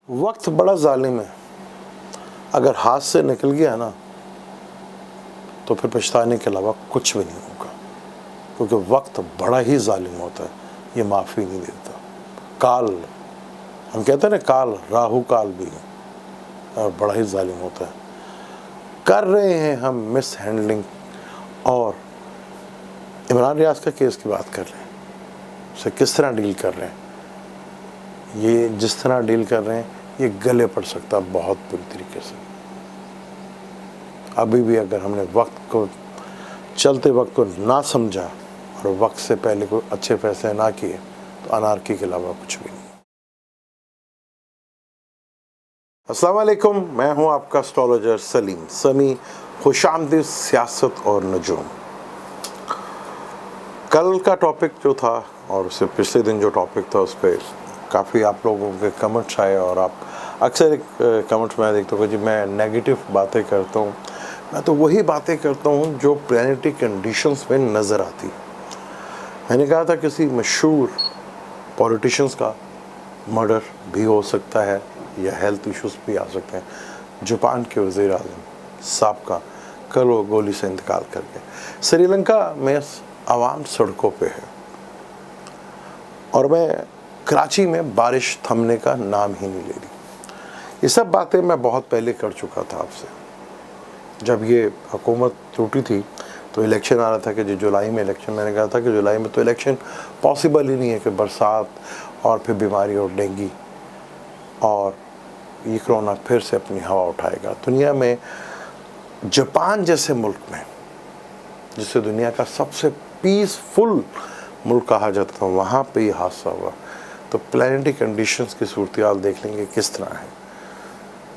وقت بڑا ظالم ہے. اگر ہاتھ سے نکل گیا نا تو پھر پچھتانے کے علاوہ کچھ بھی نہیں ہوگا، کیونکہ وقت بڑا ہی ظالم ہوتا ہے، یہ معافی نہیں دیتا. کال، ہم کہتے ہیں نا کال، راہو کال بھی ہے اور بڑا ہی ظالم ہوتا ہے. کر رہے ہیں ہم مس ہینڈلنگ، اور عمران ریاض کا کیس کی بات کر رہے ہیں، اسے کس طرح ڈیل کر رہے ہیں. یہ جس طرح ڈیل کر رہے ہیں یہ گلے پڑ سکتا ہے بہت بری طریقے سے. ابھی بھی اگر ہم نے وقت کو، چلتے وقت کو نہ سمجھا اور وقت سے پہلے کوئی اچھے فیصلے نہ کیے تو انارکی کے علاوہ کچھ بھی نہیں. السلام علیکم، میں ہوں آپ کا اسٹرالوجر سلیم سمی. خوش آمدید سیاست اور نجوم. کل کا ٹاپک جو تھا اور اس سے پچھلے دن جو ٹاپک تھا اس پہ کافی آپ لوگوں کے کمنٹس آئے، اور آپ اکثر کمنٹس میں دیکھتا ہوں کہ جی میں نیگیٹو باتیں کرتا ہوں. میں تو وہی باتیں کرتا ہوں جو پلانیٹری کنڈیشنز میں نظر آتی. میں نے کہا تھا کسی مشہور پولیٹیشنز کا مرڈر بھی ہو سکتا ہے یا ہیلتھ ایشوز بھی آ سکتے ہیں. جاپان کے وزیر اعظم صاحب کا کل وہ گولی سے انتقال کر گئے. سری لنکا میں عوام سڑکوں پہ ہے، اور میں کراچی میں بارش تھمنے کا نام ہی نہیں لے رہی. یہ سب باتیں میں بہت پہلے کر چکا تھا آپ سے. جب یہ حکومت ٹوٹی تھی تو الیکشن آ رہا تھا کہ جو جولائی میں الیکشن، میں نے کہا تھا کہ جولائی میں تو الیکشن پاسبل ہی نہیں ہے، کہ برسات اور پھر بیماری اور ڈینگی اور یہ کرونا پھر سے اپنی ہوا اٹھائے گا. دنیا میں جاپان جیسے ملک میں، جسے دنیا کا سب سے پیسفل ملک کہا جاتا تھا، وہاں پہ یہ حادثہ ہوا. تو پلانیٹری کنڈیشنز کی صورتحال دیکھ لیں گے کس طرح ہے،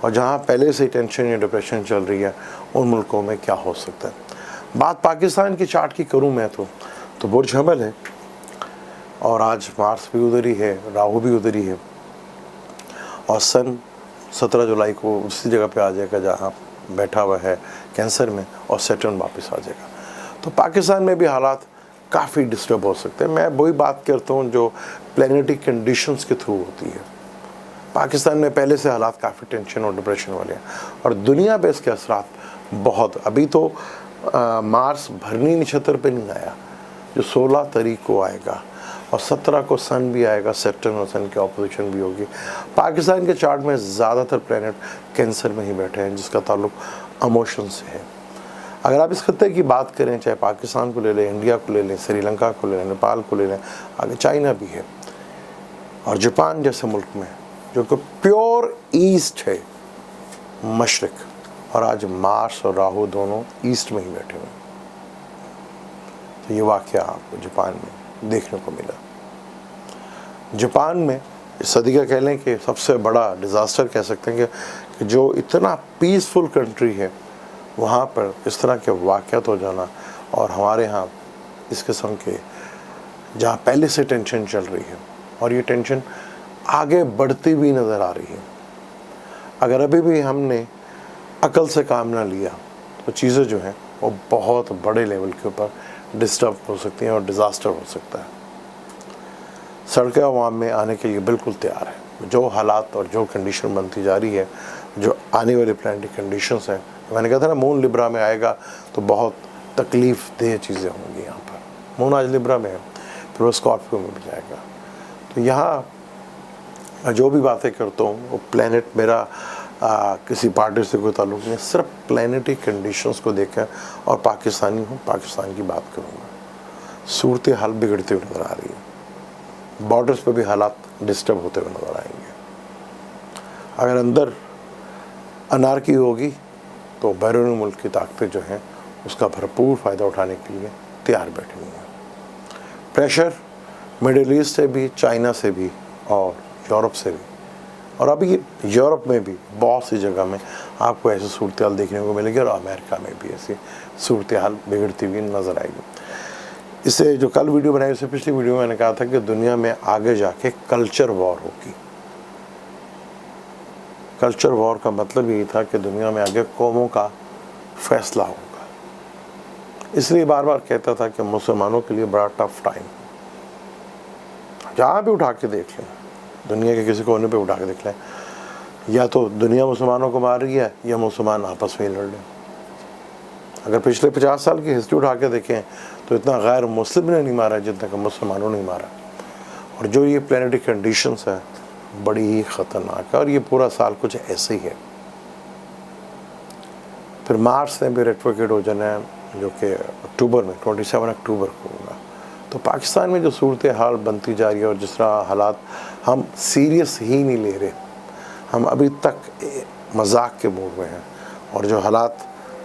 اور جہاں پہلے سے ٹینشن یا ڈپریشن چل رہی ہے ان ملکوں میں کیا ہو سکتا ہے. بات پاکستان کی چارٹ کی کروں میں تو برج حمل ہے، اور آج مارس بھی ادھر ہی ہے، راہو بھی ادھر ہی ہے، اور سن 17 جولائی کو اسی جگہ پہ آ جائے گا جہاں بیٹھا ہوا ہے کینسر میں، اور سیٹرن واپس آ جائے گا. تو پاکستان میں بھی حالات کافی ڈسٹرب ہو سکتے ہیں. میں وہی بات کرتا ہوں جو پلانیٹری کنڈیشنز کے تھرو ہوتی ہے. پاکستان میں پہلے سے حالات کافی ٹینشن اور ڈپریشن والے ہیں، اور دنیا پہ اس کے اثرات بہت. ابھی تو مارس بھرنی نچھتر پہ نہیں آیا، جو 16 تاریخ کو آئے گا، اور 17 کو سن بھی آئے گا، سیٹرن اور سن کی اپوزیشن بھی ہوگی. پاکستان کے چارٹ میں زیادہ تر پلانٹ کینسر میں ہی بیٹھے ہیں، جس کا تعلق ایموشن سے ہے. اگر آپ اس خطے کی بات کریں، چاہے پاکستان کو لے لیں، انڈیا کو لے لیں، سری لنکا کو لے لیں، نیپال کو لے لیں، آگے چائنا بھی ہے، اور جاپان جیسے ملک میں جو کہ پیور ایسٹ ہے، مشرق، اور آج مارس اور راہو دونوں ایسٹ میں ہی بیٹھے ہوئے. تو یہ واقعہ آپ کو جاپان میں دیکھنے کو ملا. جاپان میں اس صدی کا کہہ لیں کہ سب سے بڑا ڈیزاسٹر کہہ سکتے ہیں کہ جو اتنا پیسفل کنٹری ہے وہاں پر اس طرح کے واقعات ہو جانا، اور ہمارے ہاں اس قسم کے جہاں پہلے سے ٹینشن چل رہی ہے، اور یہ ٹینشن آگے بڑھتی بھی نظر آ رہی ہے. اگر ابھی بھی ہم نے عقل سے کام نہ لیا تو چیزیں جو ہیں وہ بہت بڑے لیول کے اوپر ڈسٹرب ہو سکتی ہیں اور ڈیزاسٹر ہو سکتا ہے. سڑکیں عوام میں آنے کے لیے بالکل تیار ہے. جو حالات اور جو کنڈیشن بنتی جا رہی ہے، جو آنے والی پلانیٹری کنڈیشنز ہیں، میں نے کہا تھا نا مون لبرا میں آئے گا تو بہت تکلیف دہ چیزیں ہوں گی. یہاں پر مون آج لبرا میں ہے، پھر وہ اسکارپیو میں بھی جائے گا. تو یہاں میں جو بھی باتیں کرتا ہوں وہ پلانٹ میرا کسی پارٹی سے کوئی تعلق نہیں، صرف پلانیٹری کنڈیشنز کو دیکھ کر، اور پاکستانی ہوں، پاکستان کی بات کروں گا. صورتحال بگڑتے ہوئے نظر آ رہی ہے، بارڈرز پہ بھی حالات ڈسٹرب ہوتے ہوئے نظر آئیں گے. اگر اندر انارکی ہوگی تو بیرون ملک کی طاقتیں جو ہیں اس کا بھرپور فائدہ اٹھانے کے لیے تیار بیٹھی ہوئی ہیں. پریشر مڈل ایسٹ سے بھی، چائنا سے بھی، اور یورپ سے بھی، اور ابھی یورپ میں بھی بہت سی جگہ میں آپ کو ایسی صورتحال دیکھنے کو ملے گی، اور امریکہ میں بھی ایسی صورتحال بگڑتی ہوئی نظر آئے گی. اس سے جو کل ویڈیو بنائی، اس سے پچھلی ویڈیو میں نے کہا تھا کہ دنیا میں آگے جا کے کلچر وار ہوگی. کلچر وار کا مطلب یہی تھا کہ دنیا میں آگے قوموں کا فیصلہ ہوگا. اس لیے بار بار کہتا تھا کہ مسلمانوں کے لیے بڑا ٹف ٹائم، جہاں بھی اٹھا کے دیکھ لیں، دنیا کے کسی کونے پہ اٹھا کے دیکھ لیں، یا تو دنیا مسلمانوں کو مار رہی ہے یا مسلمان آپس میں ہی لڑ رہے ہیں۔ اگر پچھلے 50 سال کی ہسٹری اٹھا کے دیکھیں تو اتنا غیر مسلم نے نہیں مارا جتنا کہ مسلمانوں نے مارا، اور جو یہ پلانیٹری کنڈیشنز ہے بڑی ہی خطرناک ہے، اور یہ پورا سال کچھ ایسے ہی ہے۔ پھر مارچ میں بھی ایڈوکیٹ ہو جانا ہے جو کہ اکتوبر میں 27 اکتوبر کو ہوگا۔ تو پاکستان میں جو صورتحال بنتی جا رہی ہے اور جس طرح حالات ہم سیریس ہی نہیں لے رہے، ہم ابھی تک مذاق کے موڈ میں ہیں، اور جو حالات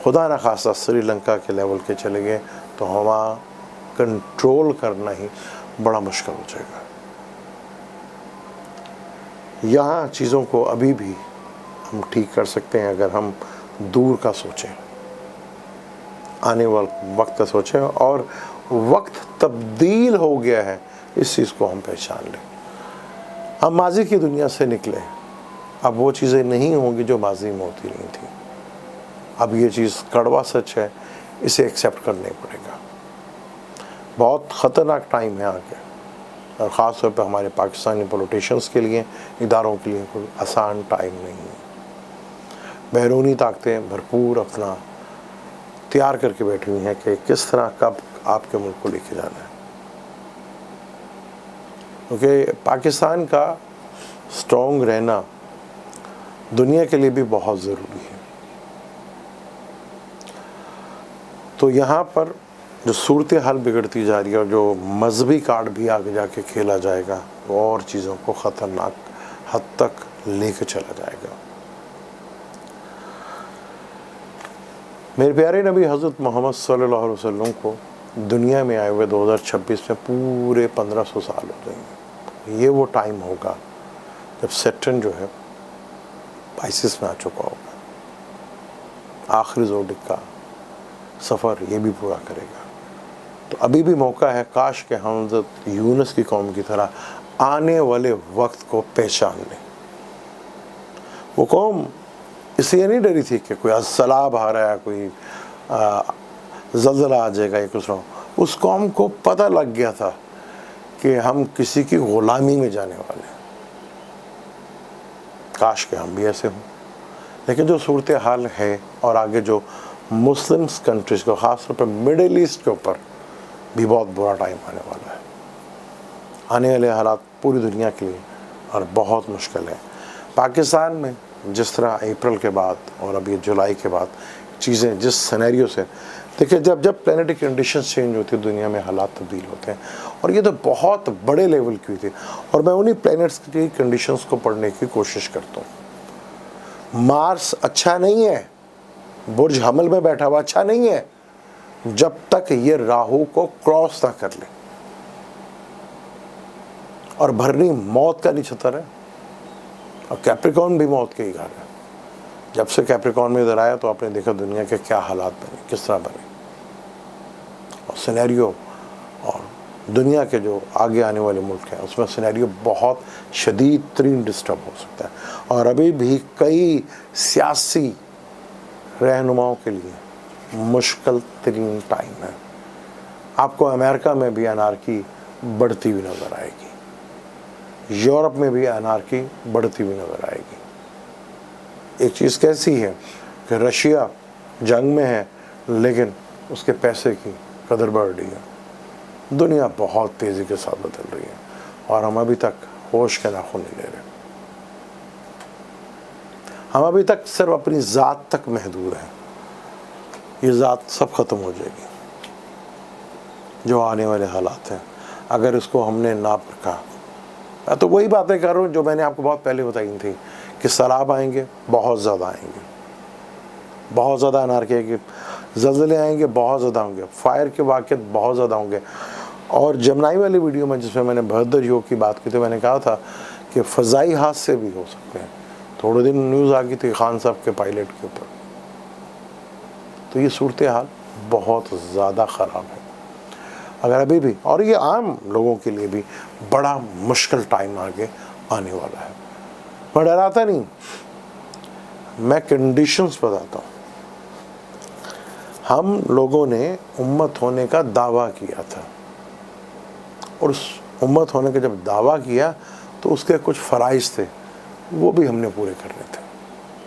خدا نخواستہ سری لنکا کے لیول کے چلے گئے تو ہمارا کنٹرول کرنا ہی بڑا مشکل ہو جائے گا۔ یہاں چیزوں کو ابھی بھی ہم ٹھیک کر سکتے ہیں اگر ہم دور کا سوچیں، آنے والے وقت کا سوچیں، اور وقت تبدیل ہو گیا ہے اس چیز کو ہم پہچان لیں۔ ہم ماضی کی دنیا سے نکلے، اب وہ چیزیں نہیں ہوں گی جو ماضی میں ہوتی نہیں تھیں۔ اب یہ چیز کڑوا سچ ہے، اسے ایکسیپٹ کرنا پڑے گا۔ بہت خطرناک ٹائم ہے آگے، اور خاص طور پہ ہمارے پاکستانی پولیٹیشنز کے لیے، اداروں کے لیے کوئی آسان ٹائم نہیں ہے۔ بیرونی طاقتیں بھرپور اپنا تیار کر کے بیٹھی ہوئی ہیں کہ کس طرح کب آپ کے ملک کو لے کے جانا ہے، کیونکہ پاکستان کا اسٹرانگ رہنا دنیا کے لیے بھی بہت ضروری ہے۔ تو یہاں پر جو صورتحال بگڑتی جا رہی ہے اور جو مذہبی کارڈ بھی آگے جا کے کھیلا جائے گا، وہ اور چیزوں کو خطرناک حد تک لے کے چلا جائے گا۔ میرے پیارے نبی حضرت محمد صلی اللہ علیہ وسلم کو دنیا میں آئے ہوئے 2026 میں پورے 1500 سال ہو جائیں گے۔ یہ وہ ٹائم ہوگا جب سیٹرن جو ہے پائسس میں آ چکا ہوگا، آخری زوڈک کا سفر یہ بھی پورا کرے گا۔ تو ابھی بھی موقع ہے، کاش کہ ہم حضرت یونس کی قوم کی طرح آنے والے وقت کو پہچان لیں۔ وہ قوم اس لیے نہیں ڈری تھی کہ کوئی سیلاب آ رہا ہے، کوئی زلزلہ آ جائے گا یا کچھ نہ ہو۔ اس قوم کو پتہ لگ گیا تھا کہ ہم کسی کی غلامی میں جانے والے ہیں۔ کاش کہ ہم بھی ایسے ہوں، لیکن جو صورتحال ہے اور آگے جو مسلم کنٹریز کو، خاص طور پر مڈل ایسٹ کے اوپر بھی بہت برا ٹائم آنے والا ہے۔ آنے والے حالات پوری دنیا کے لیے اور بہت مشکل ہے۔ پاکستان میں جس طرح اپریل کے بعد اور اب یہ جولائی کے بعد چیزیں جس سینیریو سے دیکھیں، جب پلانیٹری کنڈیشنز چینج ہوتی ہیں دنیا میں حالات تبدیل ہوتے ہیں، اور یہ تو بہت بڑے لیول کی ہوئی تھی، اور میں انہی پلانیٹس کی کنڈیشنز کو پڑھنے کی کوشش کرتا ہوں۔ مارس اچھا نہیں ہے، برج حمل میں بیٹھا ہوا اچھا نہیں ہے جب تک یہ راہو کو کراس نہ کر لے، اور بھرنی موت کا نچھتر ہے، اور کیپریکارن بھی موت کے ہی گھر ہے۔ جب سے کیپریکارن میں ادھر آیا تو آپ نے دیکھا دنیا کے کیا حالات بنے، کس طرح بنے، اور سینیریو اور دنیا کے جو آگے آنے والے ملک ہیں اس میں سینیریو بہت شدید ترین ڈسٹرب ہو سکتا ہے، اور ابھی بھی کئی سیاسی رہنماؤں کے لیے مشکل ترین ٹائم ہے۔ آپ کو امریکہ میں بھی انارکی بڑھتی ہوئی نظر آئے گی، یورپ میں بھی انارکی بڑھتی ہوئی نظر آئے گی۔ ایک چیز کیسی ہے کہ رشیا جنگ میں ہے لیکن اس کے پیسے کی قدر بڑھ رہی ہے، دنیا بہت تیزی کے ساتھ بدل رہی ہے، اور ہم ابھی تک ہوش کے ناخن نہیں لے رہے۔ ہم ابھی تک صرف اپنی ذات تک محدود ہیں۔ یہ ذات سب ختم ہو جائے گی، جو آنے والے حالات ہیں اگر اس کو ہم نے نہ پرکھا۔ میں تو وہی باتیں کر رہا ہوں جو میں نے آپ کو بہت پہلے بتائی تھی کہ سیلاب آئیں گے، بہت زیادہ آئیں گے، بہت زیادہ انارکی آئیں گے، زلزلے آئیں گے، بہت زیادہ ہوں گے، فائر کے واقعات بہت زیادہ ہوں گے۔ اور جمنائی والی ویڈیو میں جس میں میں نے بہادر یوگ کی بات کی تھی، میں نے کہا تھا کہ فضائی حادثے بھی ہو سکتے ہیں۔ تھوڑے دن نیوز آ گئی تھی خان صاحب کے پائلٹ کے اوپر۔ تو یہ صورتحال بہت زیادہ خراب ہے۔ اگر ابھی بھی، اور یہ عام لوگوں کے لیے بھی بڑا مشکل ٹائم آگے آنے والا ہے۔ میں ڈراتا نہیں، میں کنڈیشنز بتاتا ہوں۔ ہم لوگوں نے امت ہونے کا دعویٰ کیا تھا، اور اس امت ہونے کا جب دعویٰ کیا تو اس کے کچھ فرائض تھے، وہ بھی ہم نے پورے کرنے تھے۔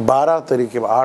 8